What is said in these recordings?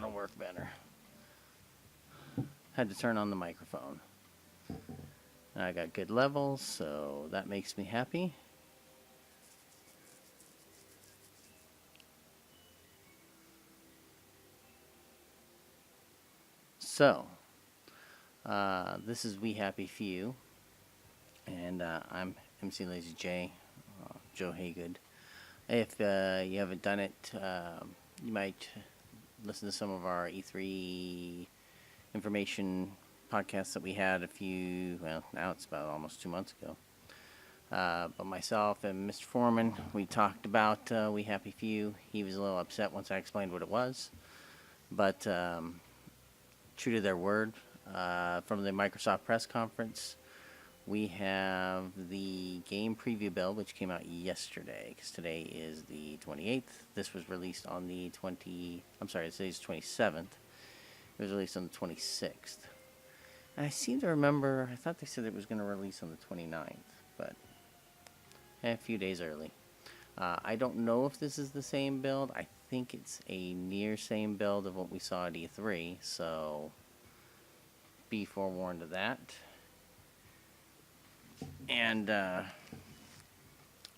that'll work better. Had to turn on the microphone. I got good levels, so that makes me happy. So, this is We Happy Few, and I'm mclazyj, Joe Haygood. If you haven't done it, you might listen to some of our E3 information podcasts that we had now it's about almost 2 months ago. But myself and Mr. Foreman, we talked about We Happy Few. He was a little upset once I explained what it was. But true to their word, from the Microsoft press conference, we have the game preview build, which came out yesterday, because today is the 28th. This was released on the today's 27th. It was released on the 26th. And I seem to remember, I thought they said it was going to release on the 29th, but a few days early. I don't know if this is the same build. I think it's a near same build of what we saw at E3, so be forewarned of that. And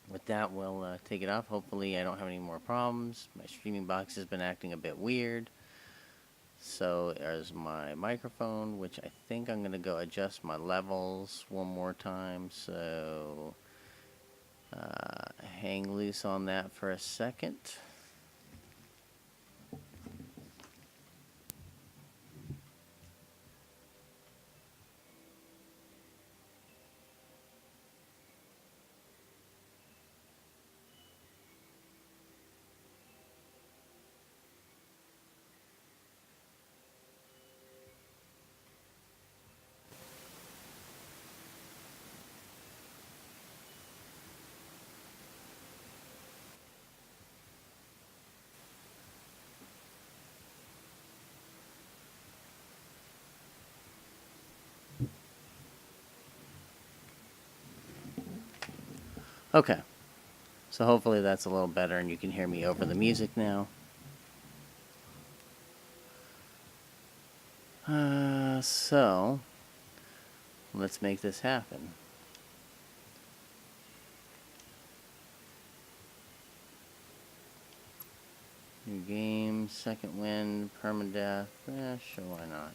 with that, we'll take it off. Hopefully I don't have any more problems. My streaming box has been acting a bit weird. So there's my microphone, which I think I'm going to go adjust my levels one more time. So hang loose on that for a second. Okay, so hopefully that's a little better and you can hear me over the music now. So let's make this happen. New game, second wind, permadeath. Sure, why not?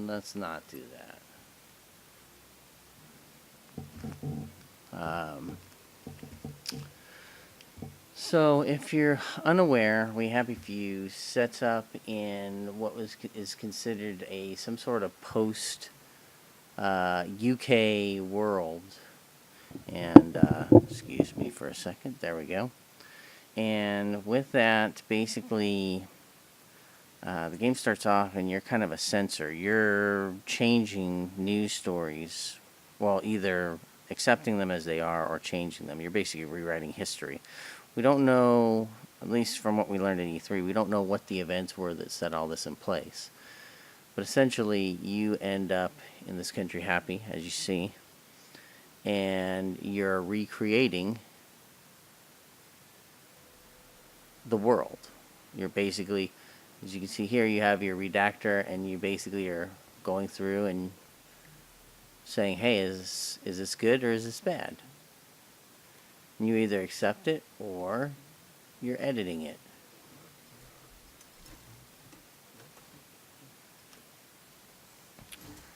Let's not do that. So if you're unaware, We Happy Few sets up in what is considered some sort of post UK world. And excuse me for a second. There we go. And with that, basically, the game starts off and you're kind of a censor. You're changing news stories, well, either accepting them as they are or changing them. You're basically rewriting history. We don't know, at least from what we learned in E3, we don't know what the events were that set all this in place. But essentially, you end up in this country happy, as you see, and you're recreating the world. You're basically, as you can see here, you have your redactor, and you basically are going through and saying, hey, is this good or is this bad? And you either accept it or you're editing it.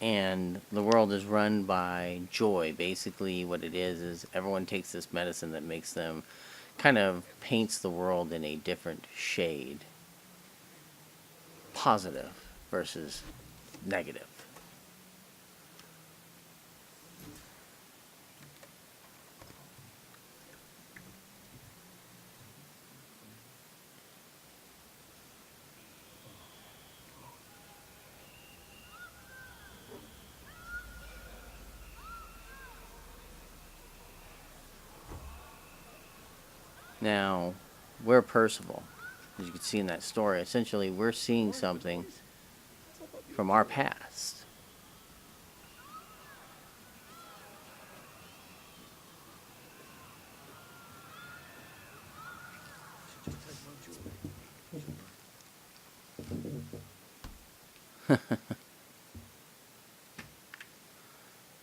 And the world is run by joy. Basically, what it is everyone takes this medicine that makes them kind of paints the world in a different shade. Positive versus negative. Now, we're Percival. As you can see in that story, essentially we're seeing something from our past.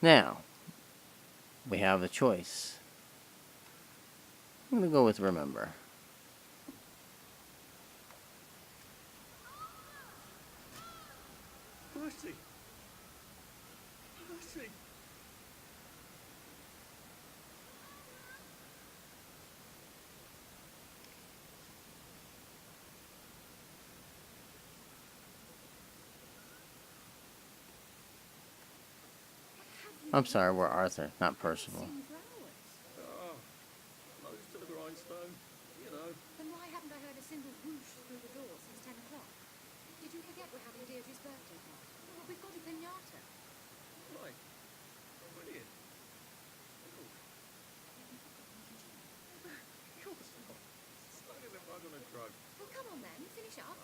Now, we have a choice. I'm going to go with remember. Mercy! Mercy! I'm sorry, we're Arthur, not Percival. Oh, nose to the grindstone, you know. Then why haven't I heard a single whoosh through the door since 10 o'clock? Did you forget we're having Deirdre's birthday party? Well, we've got a pinata. Right. Brilliant. Oh. You're stuck as a bug on a drug. Well, come on then, finish up.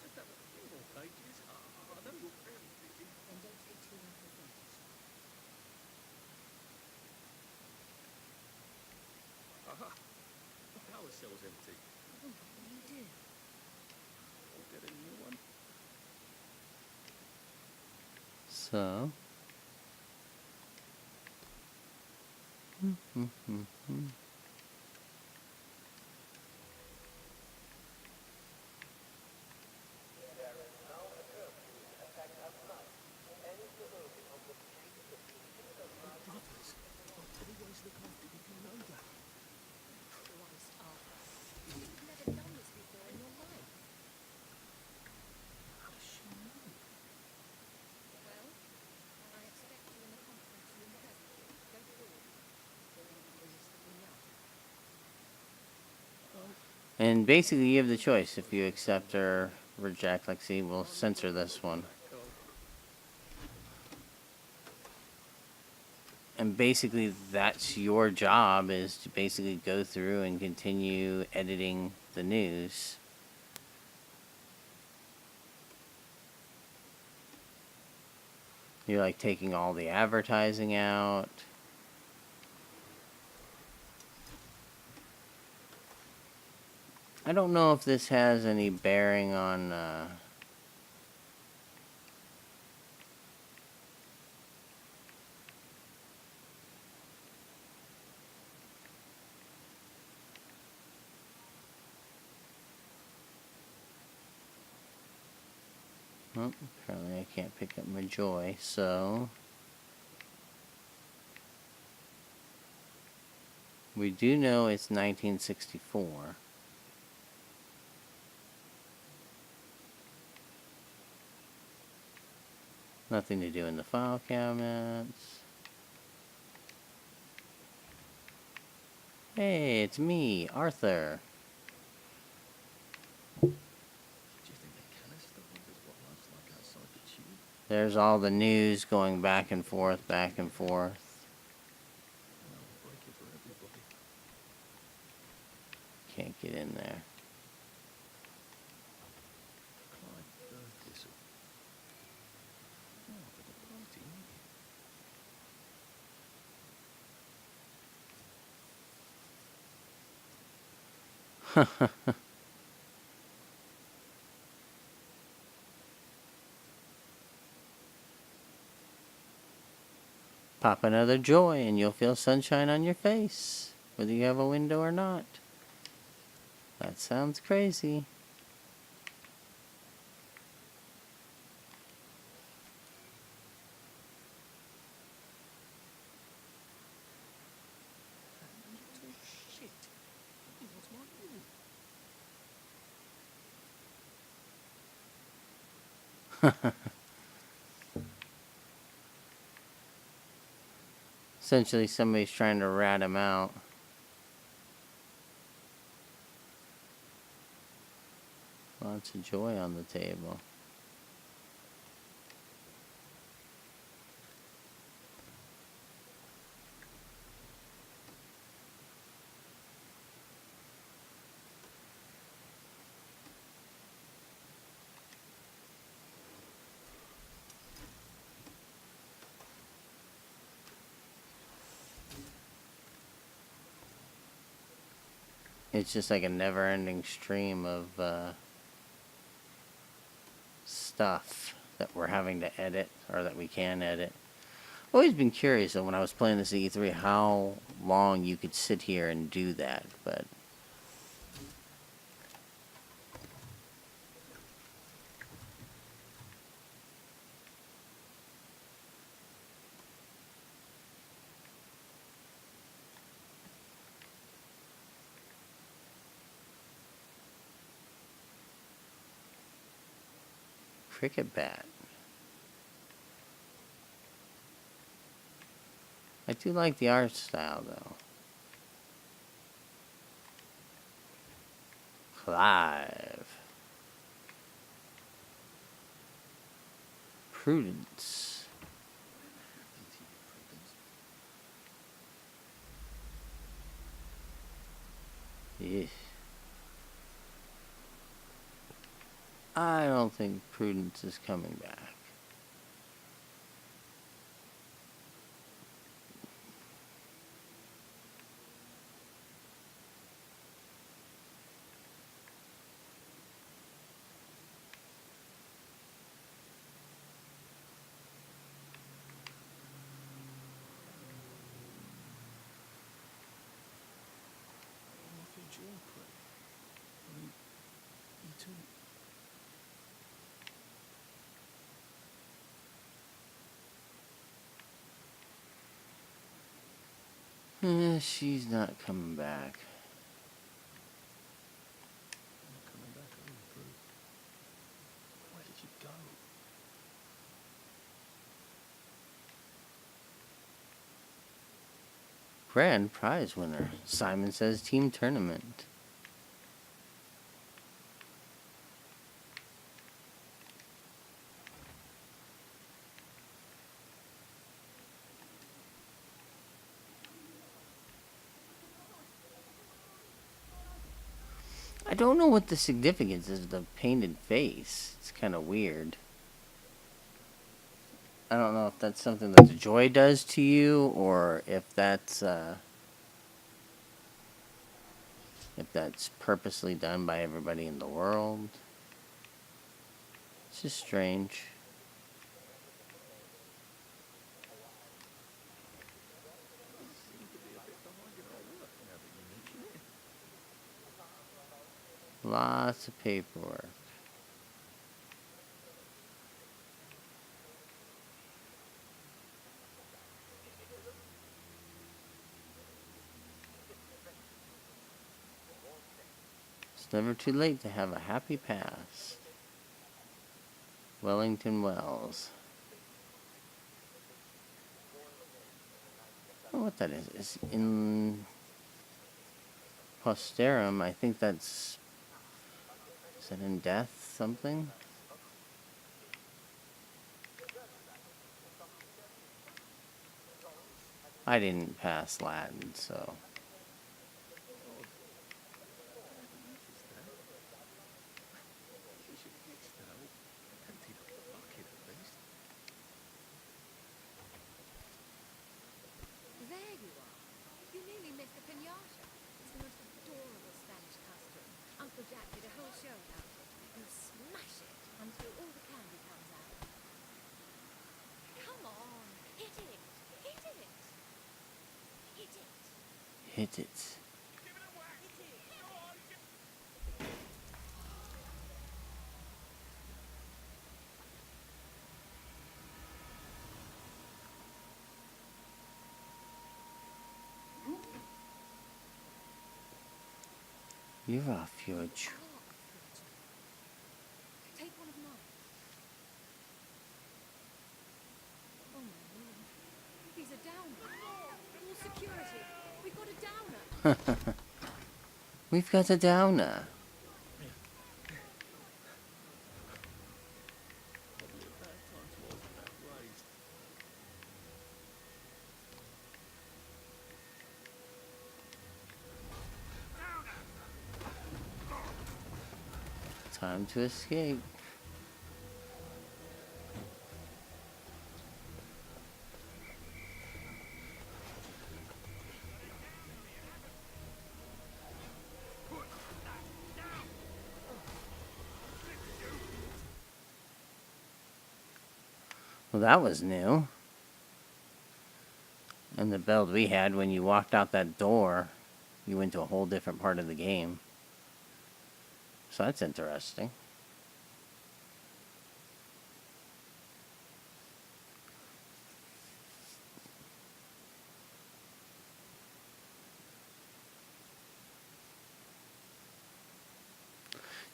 Just have a few more pages. I know you're very busy. Then don't take too long to finish. Aha. The power cell's empty. Oh, what will you do? I'll get a new one. So. Brothers, I'll always look after you, you know that. Christ, Arthur. You've never done this before in your life. How does she know? Well, I expect you in the conference room presently. Go forward. Going to finish the pinata. And basically, you have the choice. If you accept or reject, like, see, we'll censor this one. And basically, that's your job, is to basically go through and continue editing the news. You're like taking all the advertising out. I don't know if this has any bearing on well, apparently I can't pick up my joy, so we do know it's 1964. Nothing to do in the file cabinets. Hey, it's me, Arthur. Do you think the canister wonders what life's like outside the tube? There's all the news going back and forth, back and forth. And I'll break it for everybody. Can't get in there. Clyde birth whistle. Oh, for the party, Pop another joy and you'll feel sunshine on your face, whether you have a window or not. That sounds crazy. little shit. He wants my room. Essentially, somebody's trying to rat him out. Lots of joy on the table. It's just like a never-ending stream of stuff that we're having to edit, or that we can edit. I've always been curious, though, when I was playing this at E3, how long you could sit here and do that, but... Cricket bat. I do like the art style, though. Clive. Prudence. Yeah. I don't think Prudence is coming back. She's not coming back. Coming back, are you, Prue? Where did you go? Grand prize winner. Simon Says Team Tournament. I don't know what the significance is of the painted face. It's kind of weird. I don't know if that's something that the Joy does to you, or if that's purposely done by everybody in the world. It's just strange. You seem to be a bit behind in our work now that you mention it. Lots of paperwork. It's never too late to have a happy past. Wellington Wells. I don't know what that is. It's in Posterum. I think that's... Is that in death something? I didn't pass Latin, so... Odd. I hadn't noticed that. You should fix that. Emptied up the bucket at least. There you are. You nearly missed the piñata. It's the most adorable Spanish custom. Uncle Jack did a whole show about it. You smash it until all the candy comes out. Come on, hit it! Hit it! Hit it! Hit it. You're off your tr- Take one of mine. Oh my lord. He's a downer. All security. We've got a downer. We've got a downer. Probably a bad time to ask about raised. Time to escape. Well, that was new. And the build we had, when you walked out that door, you went to a whole different part of the game. So that's interesting.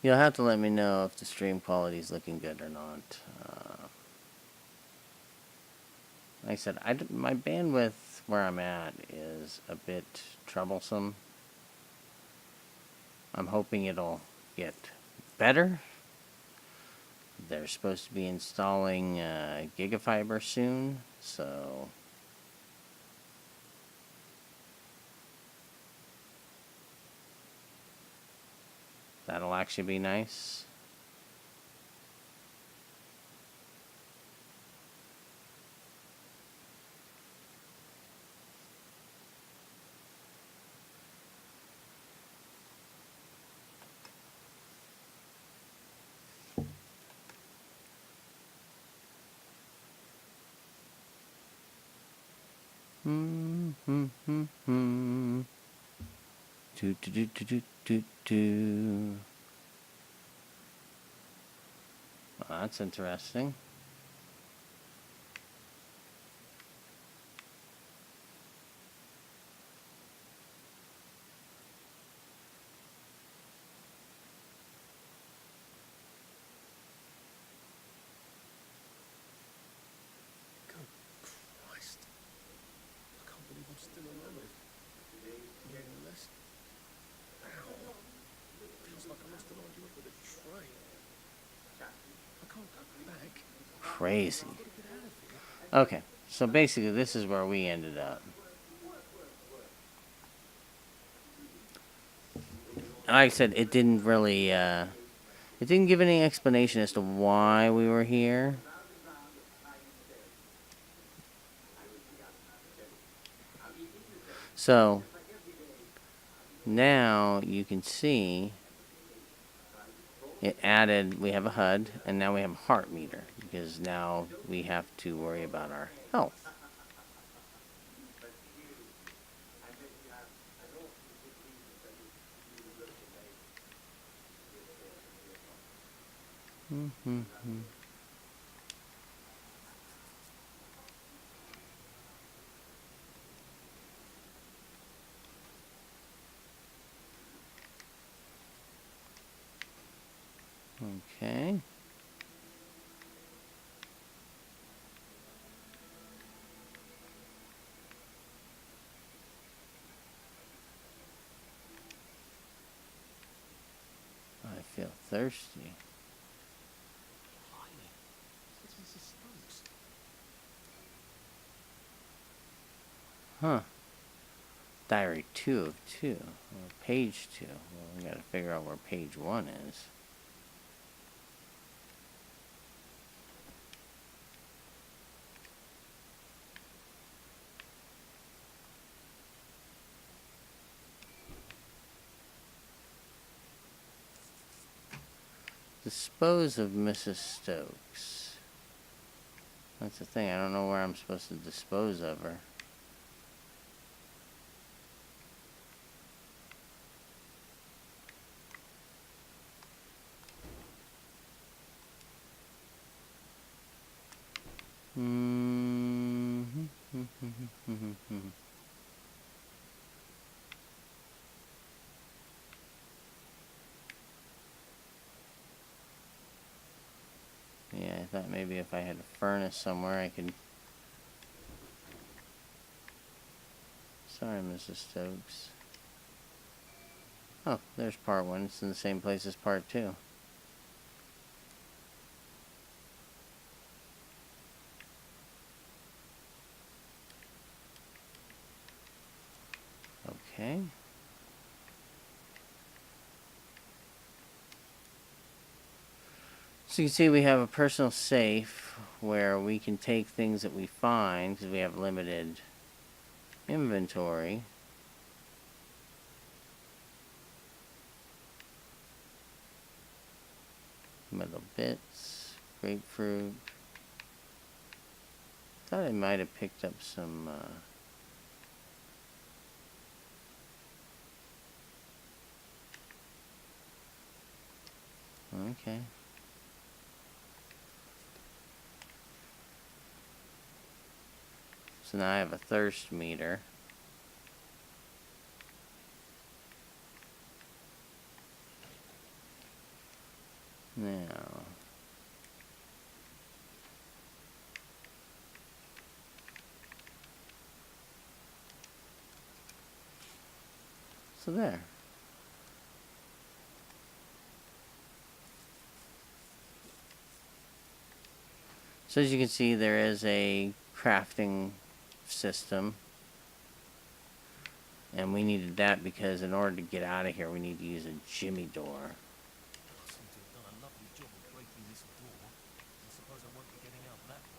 You'll have to let me know if the stream quality is looking good or not. Like I said, my bandwidth where I'm at is a bit troublesome. I'm hoping it'll get better. They're supposed to be installing Gigafiber soon, so that'll actually be nice. Do do do do do do do. Well, that's interesting. Good Christ. I can't believe I'm still alive. Yeah, less. Ow. Feels like I must have lined you up with a train. I can't go back. Crazy. I've got to get out of here. Okay, so basically this is where we ended up. Like I said, it didn't really, it didn't give any explanation as to why we were here. So, now you can see it added, we have a HUD, and now we have a heart meter, because now we have to worry about our health. Okay. I feel thirsty. Blimey. That's Mrs. Stokes. Huh. Diary 2 of 2. Or page 2. Well, we gotta figure out where page 1 is. Dispose of Mrs. Stokes. That's the thing. I don't know where I'm supposed to dispose of her. Yeah, I thought maybe if I had a furnace somewhere I could... Sorry, Mrs. Stokes. Oh, there's part 1. It's in the same place as part 2. Okay. So you can see we have a personal safe where we can take things that we find because we have limited inventory. Metal bits, grapefruit. thought I might have picked up some, okay. So now I have a thirst meter. Now, so there. So as you can see, there is a crafting system. And we needed that because in order to get out of here, we need to use a jimmy door. I seem to have done a lovely job of breaking this door. I suppose I won't be getting out that way.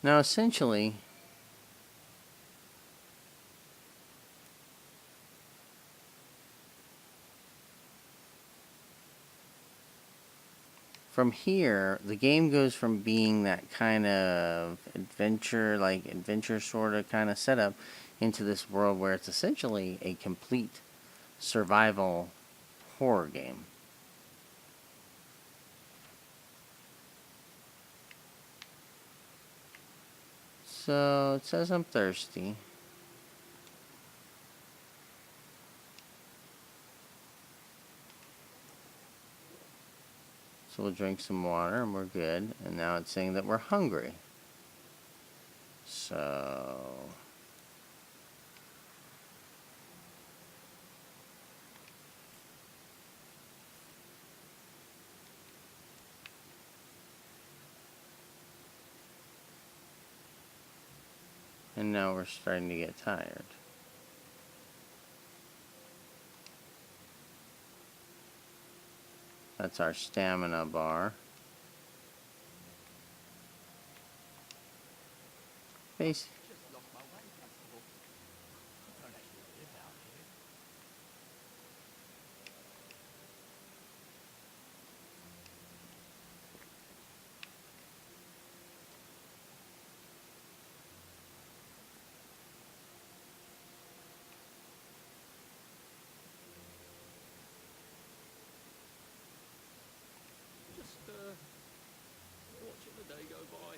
Now, essentially, from here, the game goes from being that kind of adventure sort of kind of setup into this world where it's essentially a complete survival horror game. So it says I'm thirsty. So we'll drink some water and we're good. And now it's saying that we're hungry. So and now we're starting to get tired. That's our stamina bar. Base. Just lost my way, Constable. I don't actually live out here. Just, watching the day go by.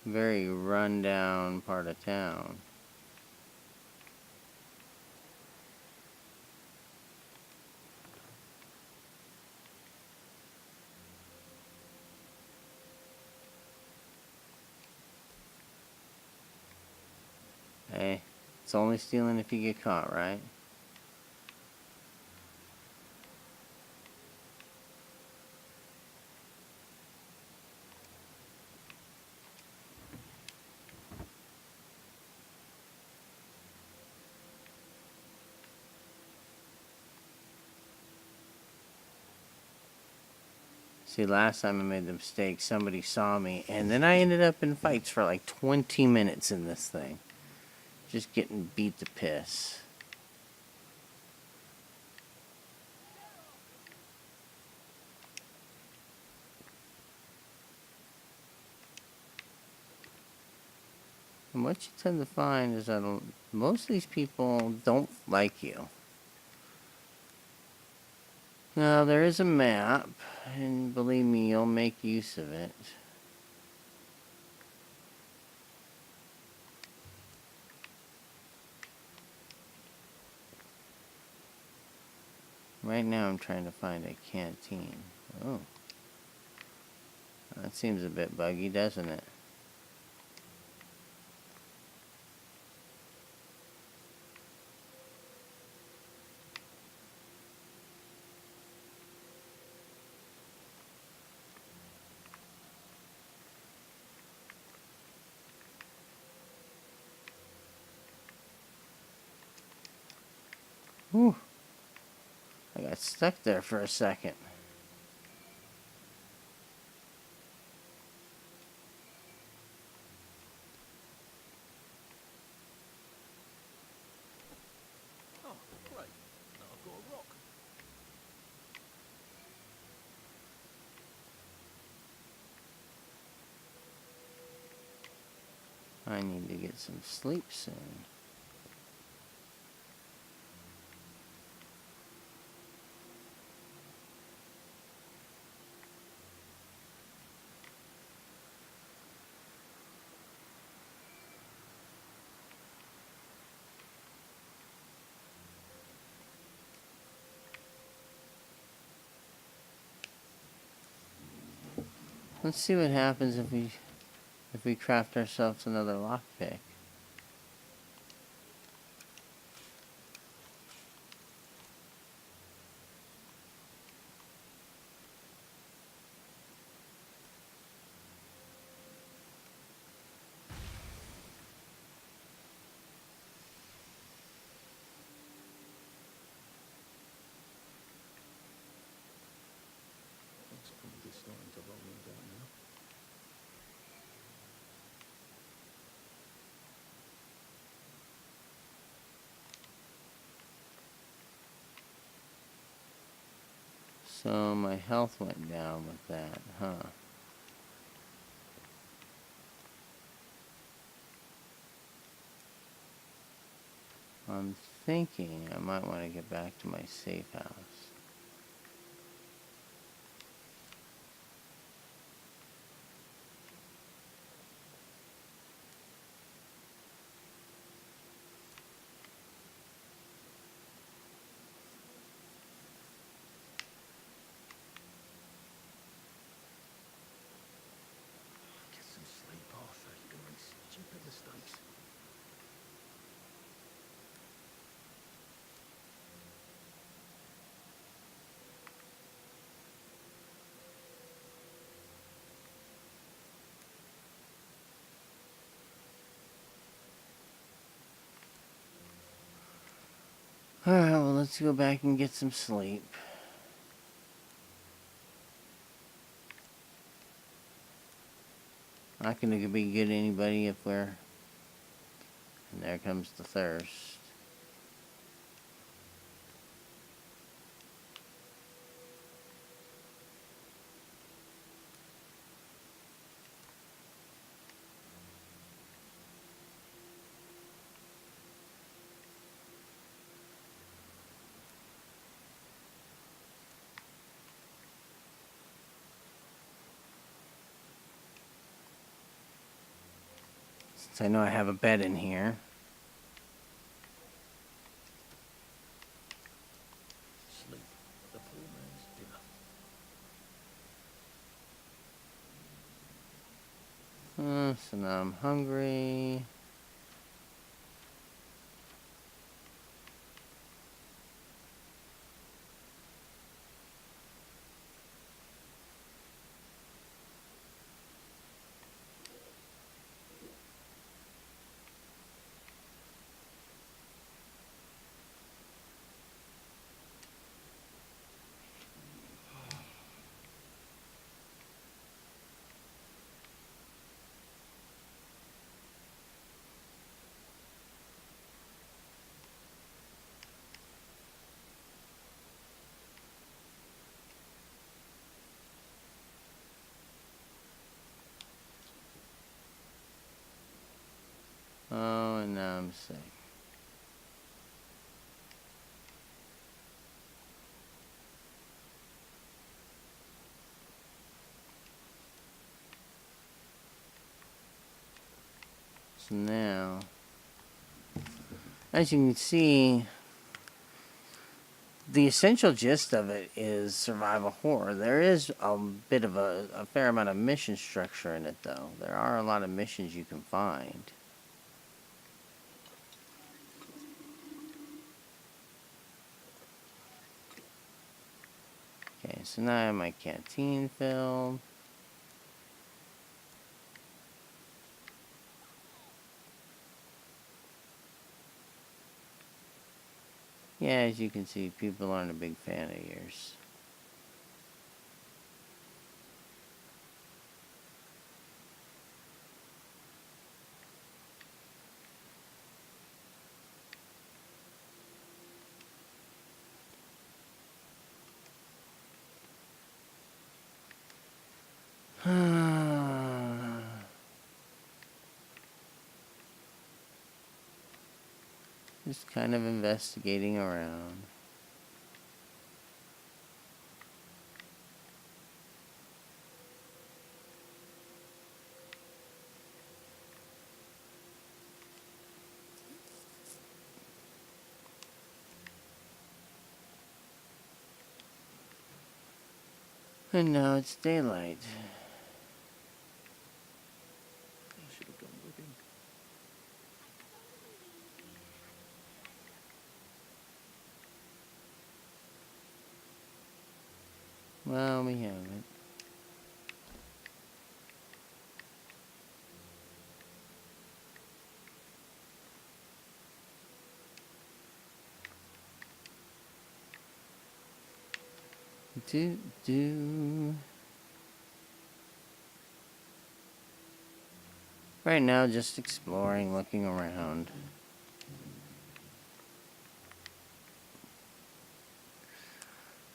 Very rundown part of town. Hey, it's only stealing if you get caught, right? See, last time I made the mistake, somebody saw me, and then I ended up in fights for like 20 minutes in this thing. Just getting beat to piss. And what you tend to find is that most of these people don't like you. Now, there is a map, and believe me, you'll make use of it. Right now, I'm trying to find a canteen. Oh. That seems a bit buggy, doesn't it? Whew. I got stuck there for a second. Oh, great. Now I've got a rock. I need to get some sleep soon. Let's see what happens if we craft ourselves another lockpick. It's probably starting to roll in down now. So my health went down with that, huh? I'm thinking I might want to get back to my safe house. Get some sleep, Arthur. You're going to make stupid mistakes. Alright, well, let's go back and get some sleep. Not gonna be good to anybody if we're... And there comes the thirst. Since I know I have a bed in here. Sleep. The poor man's dinner. So now I'm hungry. Oh, and now I'm sick. So now, as you can see, the essential gist of it is survival horror. There is a bit of a fair amount of mission structure in it, though. There are a lot of missions you can find. Okay, so now I have my canteen filled. Yeah, as you can see, people aren't a big fan of yours. Just kind of investigating around. And now it's daylight. I should have gone with him. Well, we have it. Do. Right now, just exploring, looking around.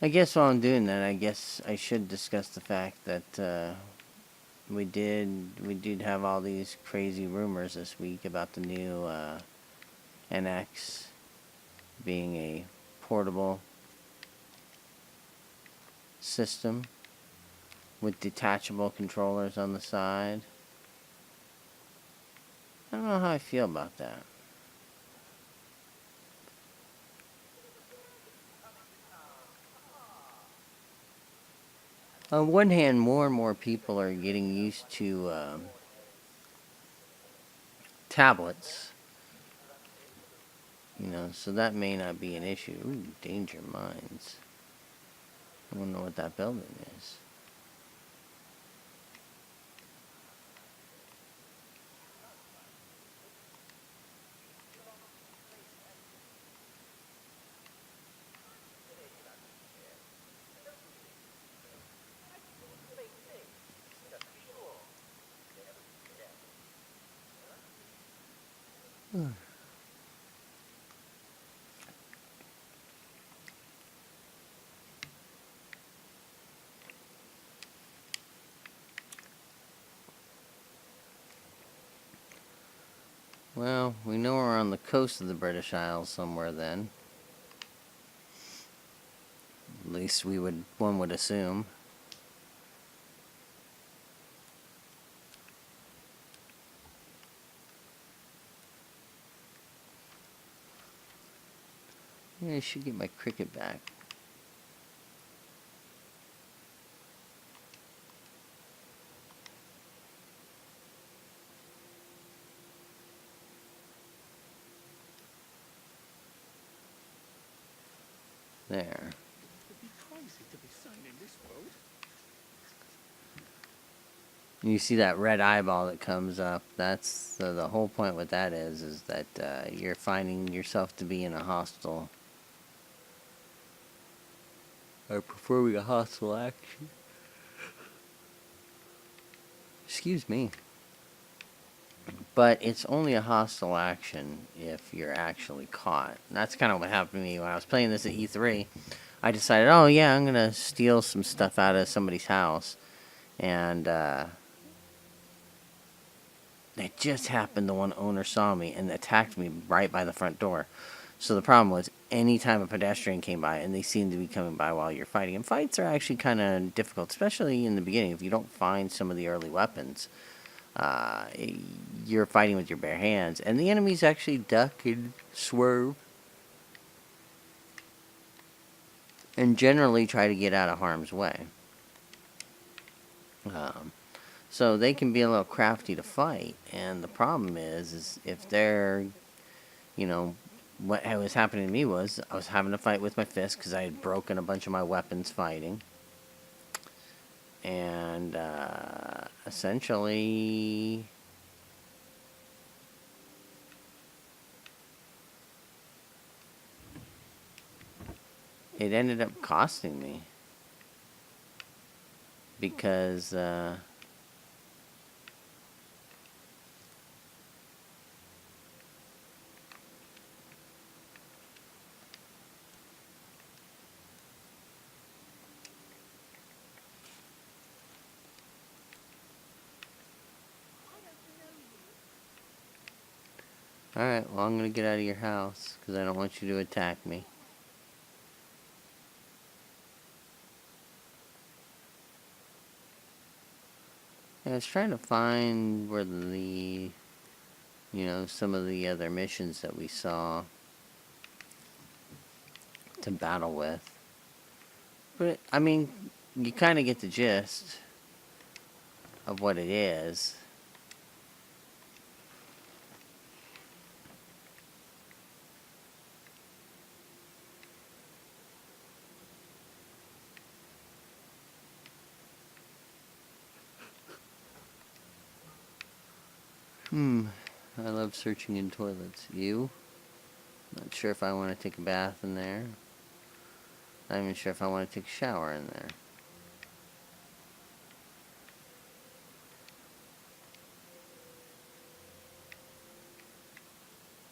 I guess while I'm doing that, I guess I should discuss the fact that we did have all these crazy rumors this week about the new NX being a portable system with detachable controllers on the side. I don't know how I feel about that. On one hand, more and more people are getting used to tablets, so that may not be an issue. Ooh, danger mines. I wonder what that building is. Well, we know we're on the coast of the British Isles somewhere then. At least one would assume. Yeah, I should get my cricket back. There. It'd be crazy to be sane in this world. You see that red eyeball that comes up. That's the whole point. What that is that you're finding yourself to be in a hostile, or performing a hostile action. Excuse me. But it's only a hostile action if you're actually caught. And that's kind of what happened to me when I was playing this at E3. I decided, oh yeah, I'm gonna steal some stuff out of somebody's house, and it just happened the one owner saw me and attacked me right by the front door. So the problem was, anytime a pedestrian came by, and they seemed to be coming by while you're fighting, and fights are actually kind of difficult, especially in the beginning, if you don't find some of the early weapons. Uh, you're fighting with your bare hands, and the enemies actually duck and swerve, and generally try to get out of harm's way. So they can be a little crafty to fight, and the problem is if they're, what was happening to me was I was having to fight with my fist because I had broken a bunch of my weapons fighting, and essentially it ended up costing me. Because, alright, well, I'm gonna get out of your house, because I don't want you to attack me. I was trying to find where some of the other missions that we saw to battle with. But, I mean, you kind of get the gist of what it is. I love searching in toilets. You? Not sure if I want to take a bath in there. Not even sure if I want to take a shower in there.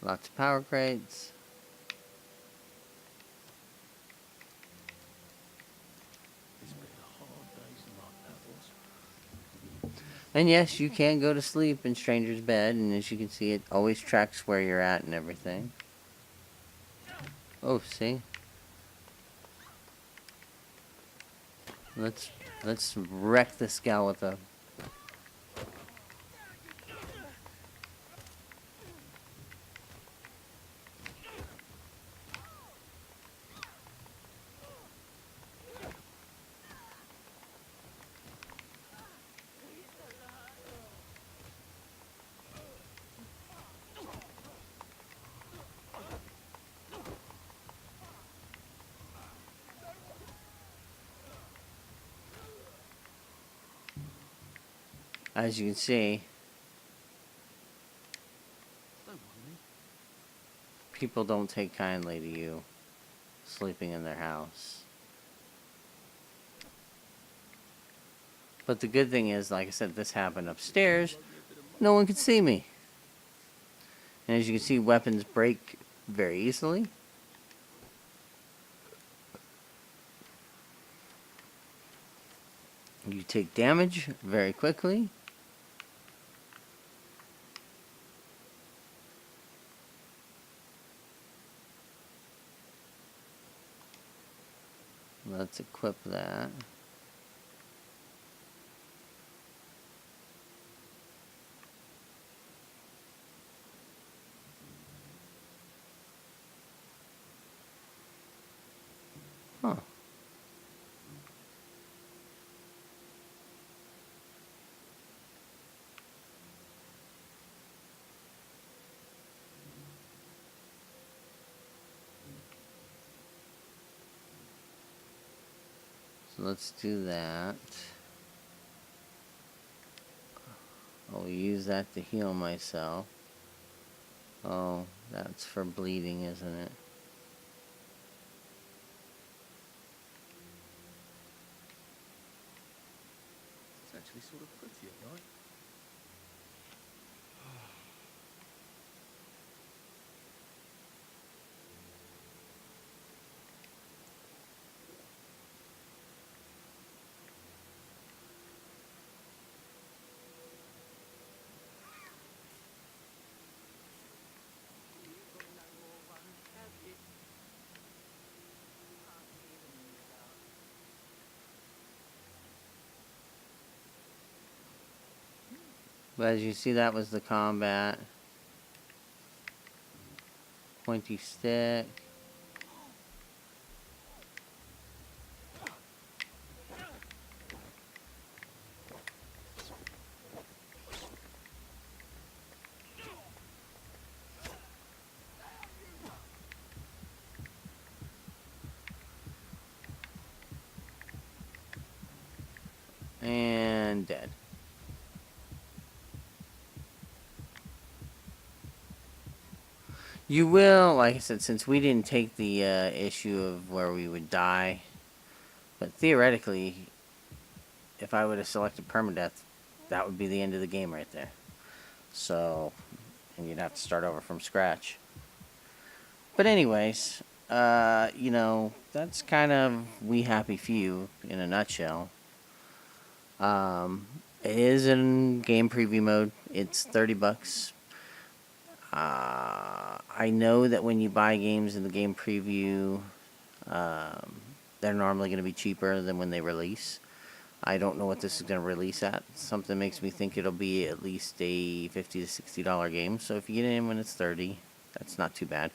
Lots of power crates. It's been a hard day's night, that was. And yes, you can go to sleep in stranger's bed, and as you can see, it always tracks where you're at and everything. Oh, see? Let's wreck this gal with a... As you can see, Don't mind me. people don't take kindly to you sleeping in their house. But the good thing is, like I said, this happened upstairs. No one could see me. And as you can see, weapons break very easily. You take damage very quickly. Let's equip that. Huh. So let's do that. I'll use that to heal myself. Oh, that's for bleeding, isn't it? It's actually sort of pretty at night. But as you see, that was the combat. Pointy stick. And dead. You will, like I said, since we didn't take the issue of where we would die, but theoretically, if I would have selected permadeath, that would be the end of the game right there. So, and you'd have to start over from scratch. But anyways, that's kind of We Happy Few in a nutshell. It is in game preview mode. It's $30. I know that when you buy games in the game preview, they're normally going to be cheaper than when they release. I don't know what this is going to release at. Something makes me think it'll be at least a $50 to $60 game. So if you get it in when it's 30, that's not too bad.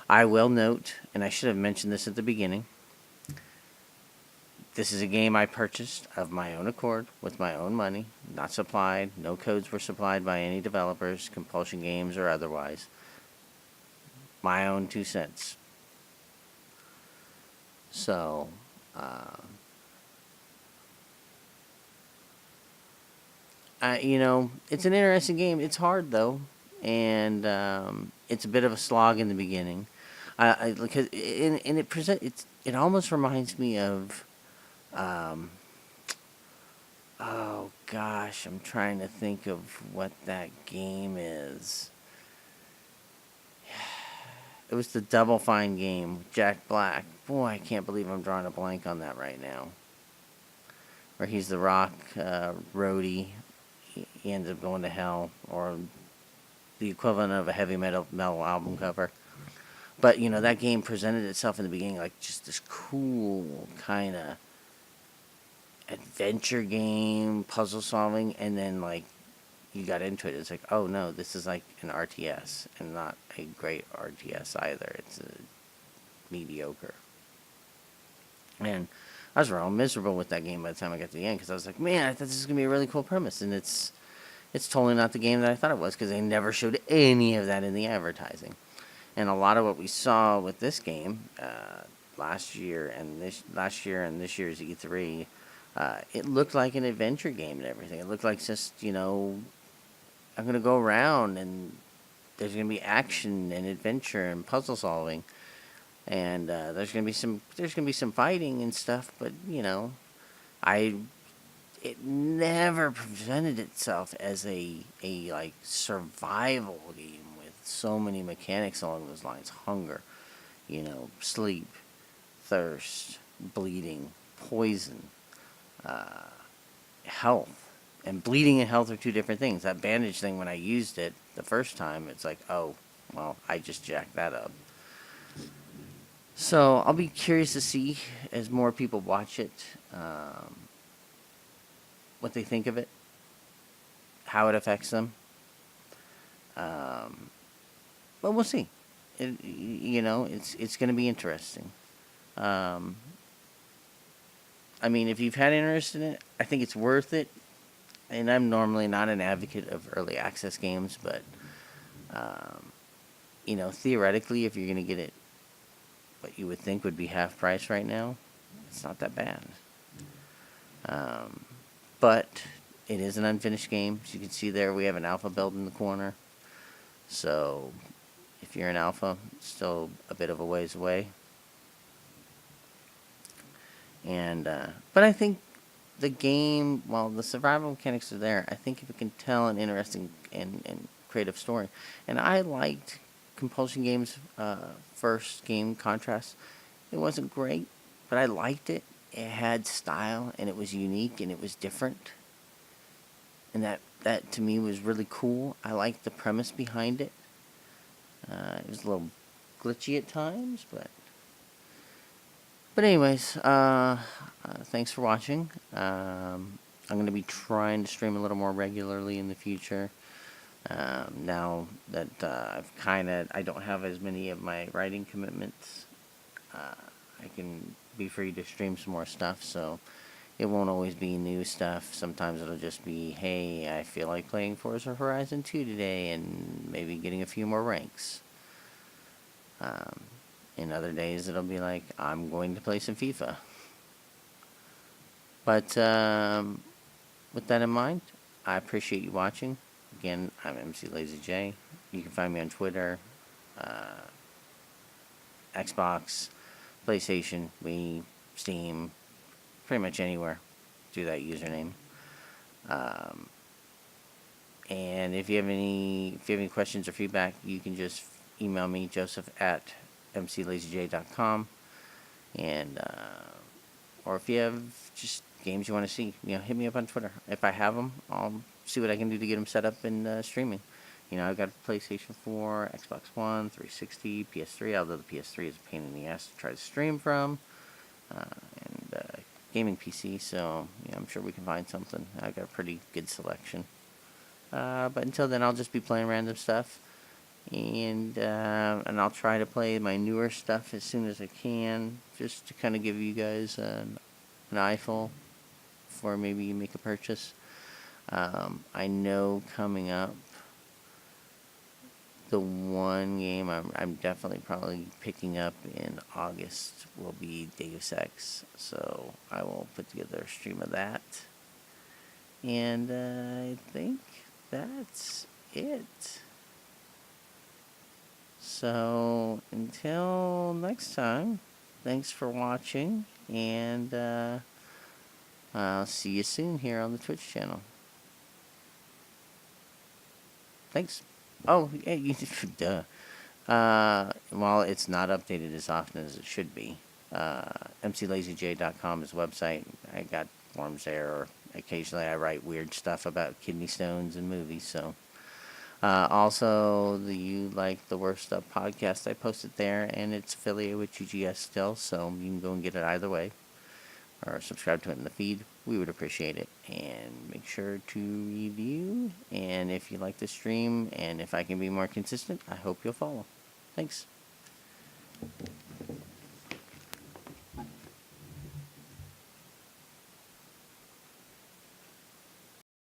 I will note, and I should have mentioned this at the beginning, this is a game I purchased of my own accord with my own money, not supplied. No codes were supplied by any developers, Compulsion Games or otherwise. My own 2 cents. So, it's an interesting game. It's hard though, and it's a bit of a slog in the beginning. Because it almost reminds me of, oh gosh, I'm trying to think of what that game is. It was the Double Fine game with Jack Black. Boy, I can't believe I'm drawing a blank on that right now. Where he's the rock roadie. He ends up going to hell, or the equivalent of a heavy metal album cover. But, that game presented itself in the beginning like just this cool kind of adventure game, puzzle solving, and then, like, you got into it. It's like, oh no, this is like an RTS, and not a great RTS either. It's mediocre. And I was real miserable with that game by the time I got to the end, because I was like, man, I thought this was going to be a really cool premise, and it's totally not the game that I thought it was, because they never showed any of that in the advertising. And a lot of what we saw with this game last year and this year's E3, it looked like an adventure game and everything. It looked like just, I'm going to go around and there's going to be action and adventure and puzzle solving, and there's going to be some fighting and stuff. But it never presented itself as a like survival game with so many mechanics along those lines: hunger, sleep, thirst, bleeding, poison, health. And bleeding and health are 2 different things. That bandage thing, when I used it the first time, it's like, oh, well, I just jacked that up. So I'll be curious to see, as more people watch it, what they think of it, how it affects them. But we'll see. It's going to be interesting. I mean, if you've had interest in it, I think it's worth it. And I'm normally not an advocate of early access games, but, theoretically, if you're going to get it what you would think would be half price right now, it's not that bad. But it is an unfinished game. As you can see there, we have an alpha build in the corner. So if you're an alpha, it's still a bit of a ways away. And but I think the game, while the survival mechanics are there, I think if it can tell an interesting and creative story. And I liked Compulsion Games' first game, Contrast. It wasn't great, but I liked it. It had style, and it was unique, and it was different. And that to me was really cool. I liked the premise behind it. It was a little glitchy at times, but anyways, thanks for watching. I'm going to be trying to stream a little more regularly in the future. Now that I don't have as many of my writing commitments, I can be free to stream some more stuff, so it won't always be new stuff. Sometimes it'll just be, hey, I feel like playing Forza Horizon 2 today, and maybe getting a few more ranks. In other days, it'll be like, I'm going to play some FIFA. But with that in mind, I appreciate you watching. Again, I'm mclazyj. You can find me on Twitter, Xbox, PlayStation, Wii, Steam, pretty much anywhere through that username. Um, and if you have any questions or feedback, you can just email me, Joseph at mclazyj.com, and or if you have just games you want to see, hit me up on Twitter. If I have them, I'll see what I can do to get them set up and streaming. I've got PlayStation 4, Xbox One, 360, PS3, although the PS3 is a pain in the ass to try to stream from, and gaming PC, so I'm sure we can find something. I've got a pretty good selection. But until then, I'll just be playing random stuff, and I'll try to play my newer stuff as soon as I can, just to kind of give you guys an eyeful before maybe you make a purchase. I know coming up, the one game I'm definitely probably picking up in August will be Deus Ex, so I will put together a stream of that. And I think that's it. So until next time, thanks for watching, and I'll see you soon here on the Twitch channel. Thanks. Oh, yeah, duh. Well, it's not updated as often as it should be. mclazyj.com is the website. I got forums there, or occasionally I write weird stuff about kidney stones and movies, so. Also, the You Like the Worst Stuff podcast, I posted there, and it's affiliated with GGS still, so you can go and get it either way, or subscribe to it in the feed. We would appreciate it, and make sure to review, and if you like the stream, and if I can be more consistent, I hope you'll follow. Thanks.